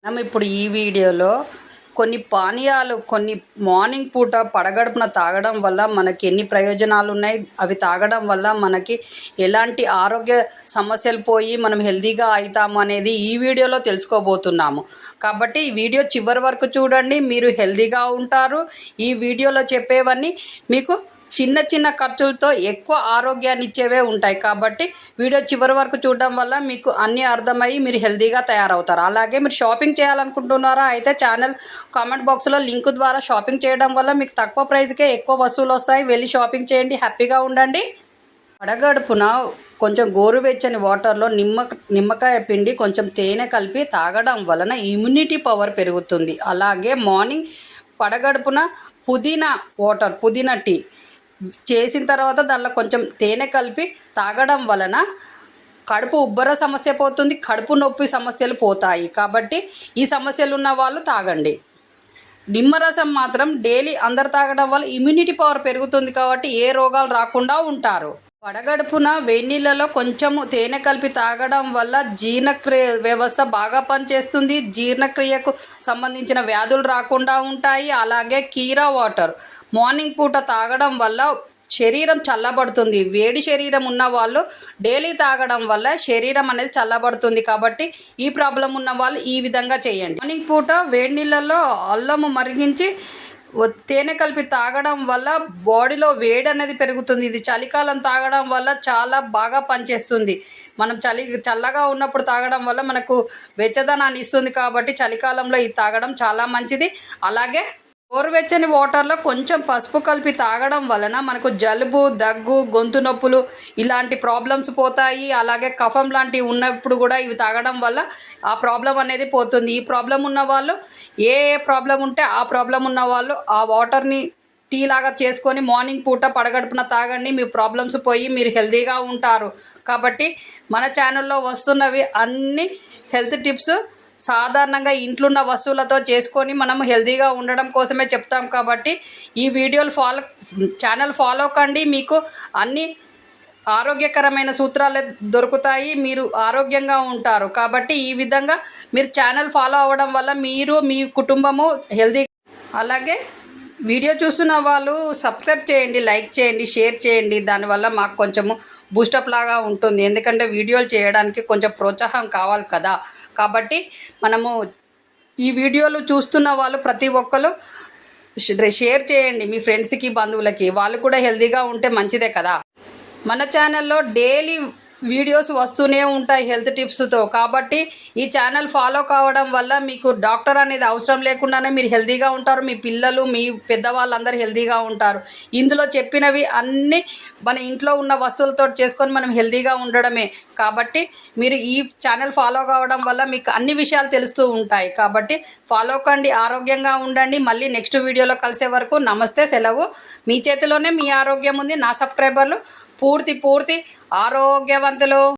మనం ఇప్పుడు ఈ వీడియోలో కొన్ని పానీయాలు కొన్ని మార్నింగ్ పూట పడగడుపున తాగడం వల్ల మనకి ఎన్ని ప్రయోజనాలు ఉన్నాయి, అవి తాగడం వల్ల మనకి ఎలాంటి ఆరోగ్య సమస్యలు పోయి మనం హెల్తీగా అవుతాము అనేది ఈ వీడియోలో తెలుసుకోబోతున్నాము. కాబట్టి ఈ వీడియో చివరి వరకు చూడండి, మీరు హెల్తీగా ఉంటారు. ఈ వీడియోలో చెప్పేవన్నీ మీకు చిన్న చిన్న ఖర్చులతో ఎక్కువ ఆరోగ్యాన్ని ఇచ్చేవే ఉంటాయి. కాబట్టి వీడియో చివరి వరకు చూడడం వల్ల మీకు అన్నీ అర్థమయ్యి మీరు హెల్తీగా తయారవుతారు. అలాగే మీరు షాపింగ్ చేయాలనుకుంటున్నారా అయితే ఛానల్ కామెంట్ బాక్స్లో లింక్ ద్వారా షాపింగ్ చేయడం వల్ల మీకు తక్కువ ప్రైస్కే ఎక్కువ వస్తువులు వస్తాయి. వెళ్ళి షాపింగ్ చేయండి, హ్యాపీగా ఉండండి. పడగడుపున కొంచెం గోరువెచ్చని వాటర్లో నిమ్మకాయ పిండి కొంచెం తేనె కలిపి తాగడం వలన ఇమ్యూనిటీ పవర్ పెరుగుతుంది. అలాగే మార్నింగ్ పడగడుపున పుదీనా టీ చేసిన తర్వాత దానిలో కొంచెం తేనె కలిపి తాగడం వలన కడుపు ఉబ్బర సమస్య పోతుంది, కడుపు నొప్పి సమస్యలు పోతాయి. కాబట్టి ఈ సమస్యలు ఉన్న వాళ్ళు తాగండి. నిమ్మరసం మాత్రం డైలీ అందరు తాగడం వల్ల ఇమ్యూనిటీ పవర్ పెరుగుతుంది, కాబట్టి ఏ రోగాలు రాకుండా ఉంటారు. పడగడుపున వేడి నీళ్ళలో కొంచెము తేనె కలిపి తాగడం వల్ల జీర్ణక్రియ వ్యవస్థ బాగా పనిచేస్తుంది, జీర్ణక్రియకు సంబంధించిన వ్యాధులు రాకుండా ఉంటాయి. అలాగే కీరా వాటర్ మార్నింగ్ పూట తాగడం వల్ల శరీరం చల్లబడుతుంది. వేడి శరీరం ఉన్న వాళ్ళు డైలీ తాగడం వల్ల శరీరం అనేది చల్లబడుతుంది. కాబట్టి ఈ ప్రాబ్లం ఉన్న వాళ్ళు ఈ విధంగా చేయండి. మార్నింగ్ పూట వేడి నీళ్ళల్లో అల్లము మరిగించి తేనె కలిపి తాగడం వల్ల బాడీలో వేడి అనేది పెరుగుతుంది. ఇది చలికాలం తాగడం వల్ల చాలా బాగా పనిచేస్తుంది. మనం చల్లగా ఉన్నప్పుడు తాగడం వల్ల మనకు వెచ్చదనాన్ని ఇస్తుంది. కాబట్టి చలికాలంలో ఇది తాగడం చాలా మంచిది. అలాగే గోరువెచ్చని వాటర్లో కొంచెం పసుపు కలిపి తాగడం వలన మనకు జలుబు, దగ్గు, గొంతు నొప్పులు ఇలాంటి ప్రాబ్లమ్స్ పోతాయి. అలాగే కఫం లాంటివి ఉన్నప్పుడు కూడా ఇవి తాగడం వల్ల ఆ ప్రాబ్లం అనేది పోతుంది. ఈ ప్రాబ్లం ఉన్న వాళ్ళు ఏ ప్రాబ్లం ఉంటే ఆ ప్రాబ్లం ఉన్న వాళ్ళు ఆ వాటర్ని టీ లాగా చేసుకొని మార్నింగ్ పూట పడగడుపున తాగండి. మీ ప్రాబ్లమ్స్ పోయి మీరు హెల్తీగా ఉంటారు. కాబట్టి మన ఛానల్లో వస్తున్నవి అన్ని హెల్త్ టిప్స్ సాధారణంగా ఇంట్లో ఉన్న వస్తువులతో చేసుకొని మనం హెల్తీగా ఉండడం కోసమే చెప్తాం. కాబట్టి ఈ వీడియోలు ఛానల్ ఫాలో కండి, మీకు అన్ని ఆరోగ్యకరమైన సూత్రాలు దొరుకుతాయి, మీరు ఆరోగ్యంగా ఉంటారు. కాబట్టి ఈ విధంగా మీరు ఛానల్ ఫాలో అవ్వడం వల్ల మీరు మీ కుటుంబము హెల్తీ. అలాగే వీడియో చూస్తున్న వాళ్ళు సబ్స్క్రైబ్ చేయండి, లైక్ చేయండి, షేర్ చేయండి. దానివల్ల మాకు కొంచెము బూస్టప్ లాగా ఉంటుంది. ఎందుకంటే వీడియోలు చేయడానికి కొంచెం ప్రోత్సాహం కావాలి కదా. కాబట్టి మనము ఈ వీడియోలు చూస్తున్న వాళ్ళు ప్రతి ఒక్కరు షేర్ చేయండి మీ ఫ్రెండ్స్కి, బంధువులకి. వాళ్ళు కూడా హెల్తీగా ఉంటే మంచిదే కదా. మన ఛానల్లో డైలీ వీడియోస్ వస్తూనే ఉంటాయి హెల్త్ టిప్స్తో. కాబట్టి ఈ ఛానల్ ఫాలో కావడం వల్ల మీకు డాక్టర్ అనేది అవసరం లేకుండానే మీరు హెల్తీగా ఉంటారు. మీ పిల్లలు, మీ పెద్దవాళ్ళందరూ హెల్తీగా ఉంటారు. ఇందులో చెప్పినవి అన్నీ మన ఇంట్లో ఉన్న వస్తువులతో చేసుకొని మనం హెల్తీగా ఉండడమే. కాబట్టి మీరు ఈ ఛానల్ ఫాలో కావడం వల్ల మీకు అన్ని విషయాలు తెలుస్తూ ఉంటాయి. కాబట్టి ఫాలో కండి, ఆరోగ్యంగా ఉండండి. మళ్ళీ నెక్స్ట్ వీడియోలో కలిసే వరకు నమస్తే, సెలవు. మీ చేతిలోనే మీ ఆరోగ్యం ఉంది. నా సబ్స్క్రైబర్లు పూర్తి ఆరోగ్యవంతులు.